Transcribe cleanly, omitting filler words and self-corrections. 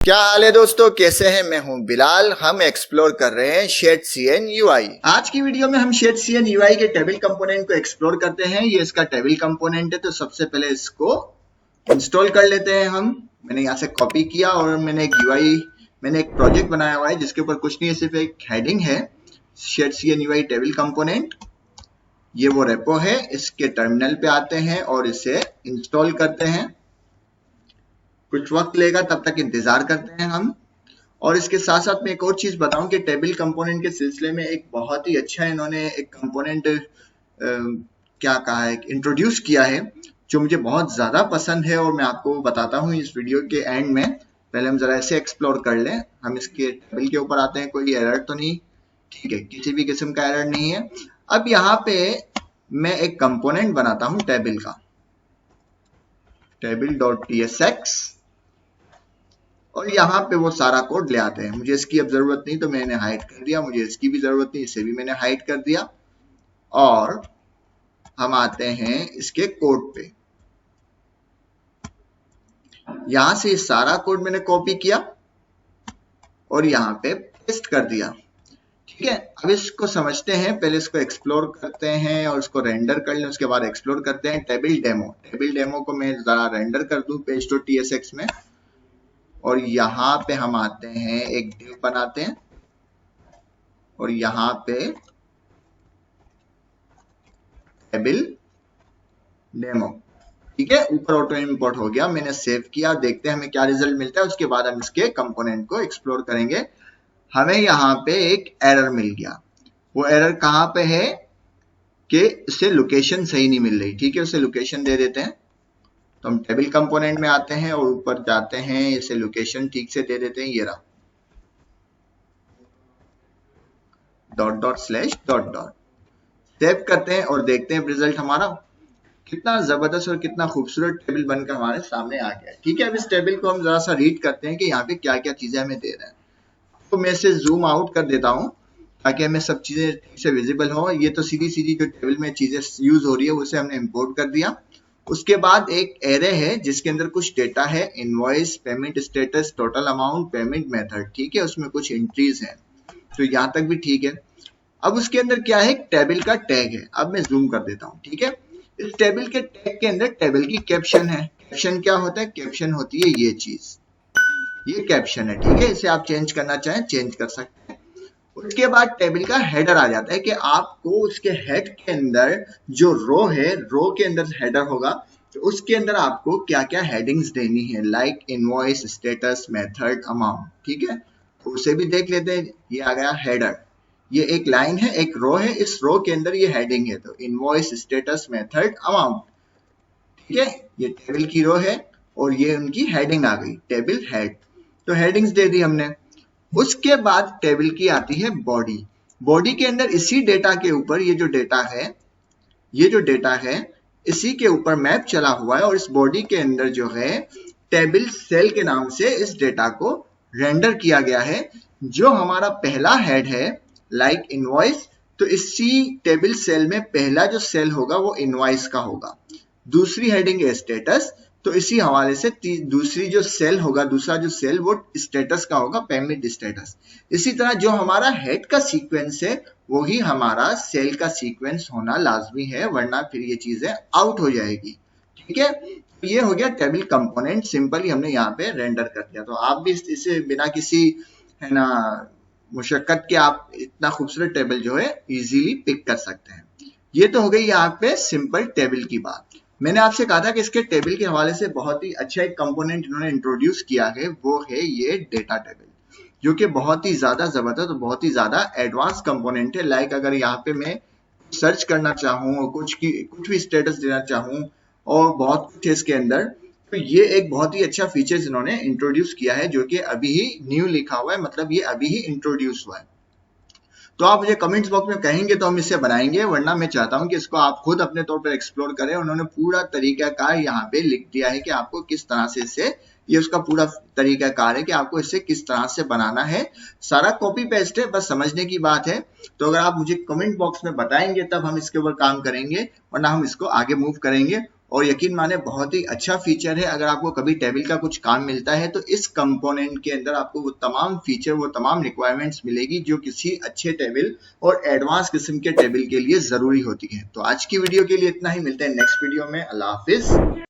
क्या हाल है दोस्तों, कैसे हैं? मैं हूं बिलाल। हम एक्सप्लोर कर रहे हैं शेडसीएन यूआई। आज की वीडियो में हम शेडसीएन यूआई के टेबल कंपोनेंट को एक्सप्लोर करते हैं। ये इसका टेबल कंपोनेंट है, तो सबसे पहले इसको इंस्टॉल कर लेते हैं हम। मैंने यहाँ से कॉपी किया और मैंने एक प्रोजेक्ट बनाया हुआ है जिसके ऊपर कुछ नहीं है, सिर्फ एक हेडिंग है, शेडसीएन यूआई टेबल कंपोनेंट। ये वो रेपो है। इसके टर्मिनल पे आते हैं और इसे इंस्टॉल करते हैं। कुछ वक्त लेगा, तब तक इंतजार करते हैं हम। और इसके साथ साथ मैं एक और चीज बताऊं कि टेबल कंपोनेंट के सिलसिले में एक बहुत ही अच्छा इन्होंने एक कंपोनेंट क्या कहा है, इंट्रोड्यूस किया है, जो मुझे बहुत ज्यादा पसंद है और मैं आपको बताता हूं इस वीडियो के एंड में। पहले हम जरा ऐसे एक्सप्लोर कर लें। हम इसके टेबल के ऊपर आते हैं, कोई एरर तो नहीं, ठीक है, किसी भी किस्म का एरर नहीं है। अब यहाँ पे मैं एक कंपोनेंट बनाता हूं टेबल का, table.tsx, और यहाँ पे वो सारा कोड ले आते हैं। मुझे इसकी अब जरूरत नहीं तो मैंने हाइड कर दिया, मुझे इसकी भी जरूरत नहीं, इसे भी मैंने हाइड कर दिया। और हम आते हैं इसके कोड पे। यहां से सारा कोड मैंने कॉपी किया और यहाँ पे पेस्ट कर दिया, ठीक है। अब इसको समझते हैं, पहले इसको एक्सप्लोर करते हैं और इसको रेंडर कर लें, उसके बाद एक्सप्लोर करते हैं टेबल डेमो को मैं जरा रेंडर कर दूं page.tsx में। और यहाँ पे हम आते हैं, एक डिव बनाते हैं और यहाँ पे टेबल डेमो, ठीक है, ऊपर ऑटो इंपोर्ट हो गया। मैंने सेव किया, देखते हैं हमें क्या रिजल्ट मिलता है। उसके बाद हम इसके कंपोनेंट को एक्सप्लोर करेंगे। हमें यहाँ पे एक एरर मिल गया। वो एरर कहाँ पे है कि उसे लोकेशन सही नहीं मिल रही, ठीक है, उसे लोकेशन दे देते हैं। तो हम टेबल कंपोनेंट में आते हैं और ऊपर जाते हैं, इसे लोकेशन ठीक से दे देते हैं, ये रहा, .. सेव करते हैं और देखते हैं रिजल्ट हमारा कितना जबरदस्त और कितना खूबसूरत टेबल बनकर हमारे सामने आ गया है, ठीक है। अब इस टेबल को हम जरा सा रीड करते हैं कि यहाँ पे क्या क्या चीजें हमें दे रहे हैं। तो मैं इसे जूम आउट कर देता हूँ ताकि हमें सब चीजें ठीक से विजिबल हो। ये तो सीधी सीधी जो टेबल में चीजें यूज हो रही है उसे हमने इंपोर्ट कर दिया। उसके बाद एक एरे है जिसके अंदर कुछ डेटा है, invoice, payment status, total amount, payment method, ठीक है, उसमें कुछ एंट्रीज हैं। तो यहाँ तक भी ठीक है। अब उसके अंदर क्या है, टेबल का टैग है। अब मैं जूम कर देता हूँ, ठीक है। इस टेबल के टैग के अंदर टेबल की कैप्शन है। कैप्शन क्या होता है? कैप्शन होती है ये चीज, ये कैप्शन है, ठीक है। इसे आप चेंज करना चाहें चेंज कर सकते हैं। उसके बाद टेबल का हेडर आ जाता है कि आपको उसके हेड के अंदर जो रो है, रो के अंदर हेडर होगा, तो उसके अंदर आपको क्या क्या हेडिंग्स देनी है, like invoice, status, method, amount, ठीक है। तो उसे भी देख लेते हैं। ये आ गया हेडर, ये एक लाइन है, एक रो है, इस रो के अंदर ये हेडिंग है, तो इनवॉइस, स्टेटस, मेथड, अमाउंट, ठीक है। ये टेबल की रो है और ये उनकी हेडिंग आ गई, टेबल हेड। तो हेडिंग्स दे दी हमने। उसके बाद टेबल की आती है बॉडी। बॉडी के अंदर इसी डेटा के ऊपर ये जो डेटा है इसी के ऊपर मैप चला हुआ है और इस बॉडी के अंदर जो है टेबल सेल के नाम से इस डेटा को रेंडर किया गया है। जो हमारा पहला हेड है, लाइक इनवॉइस, तो इसी टेबल सेल में पहला जो सेल होगा वो इनवॉइस का होगा। दूसरी हेडिंग है स्टेटस, तो इसी हवाले से दूसरी जो सेल होगा, दूसरा जो सेल वो स्टेटस का होगा, पेमेंट स्टेटस। इसी तरह जो हमारा हेड का सीक्वेंस है वही हमारा सेल का सीक्वेंस होना लाजमी है, वरना फिर ये चीजें आउट हो जाएगी, ठीक है। तो ये हो गया टेबल कंपोनेंट, सिंपली हमने यहाँ पे रेंडर कर दिया। तो आप भी इसे बिना किसी, है ना, मुशक्कत के आप इतना खूबसूरत टेबल जो है इजीली पिक कर सकते हैं। ये तो हो गई यहाँ पे सिंपल टेबल की बात। मैंने आपसे कहा था कि इसके टेबल के हवाले से बहुत ही अच्छा एक कंपोनेंट इन्होंने इंट्रोड्यूस किया है, वो है ये डेटा टेबल, जो कि बहुत ही ज्यादा जबरदस्त, बहुत ही ज्यादा एडवांस कंपोनेंट है। लाइक अगर यहाँ पे मैं सर्च करना चाहूँ, कुछ भी स्टेटस देना चाहूँ और बहुत कुछ है इसके अंदर, तो ये एक बहुत ही अच्छा फीचर्स इन्होंने इंट्रोड्यूस किया है, जो कि अभी ही न्यू लिखा हुआ है, मतलब ये अभी ही इंट्रोड्यूस हुआ है। तो आप मुझे कमेंट्स बॉक्स में कहेंगे तो हम इसे बनाएंगे, वरना मैं चाहता हूं कि इसको आप खुद अपने तौर पर एक्सप्लोर करें। उन्होंने पूरा तरीकाकार यहाँ पे लिख दिया है कि आपको किस तरह से इसे, ये उसका पूरा तरीकाकार है कि आपको इसे किस तरह से बनाना है। सारा कॉपी पेस्ट है, बस समझने की बात है। तो अगर आप मुझे कमेंट बॉक्स में बताएंगे तब हम इसके ऊपर काम करेंगे, वरना हम इसको आगे मूव करेंगे और यकीन माने बहुत ही अच्छा फीचर है। अगर आपको कभी टेबल का कुछ काम मिलता है तो इस कंपोनेंट के अंदर आपको वो तमाम फीचर, वो तमाम रिक्वायरमेंट्स मिलेगी जो किसी अच्छे टेबल और एडवांस किस्म के टेबल के लिए जरूरी होती है। तो आज की वीडियो के लिए इतना ही, मिलते हैं नेक्स्ट वीडियो में। अल्लाह हाफिज।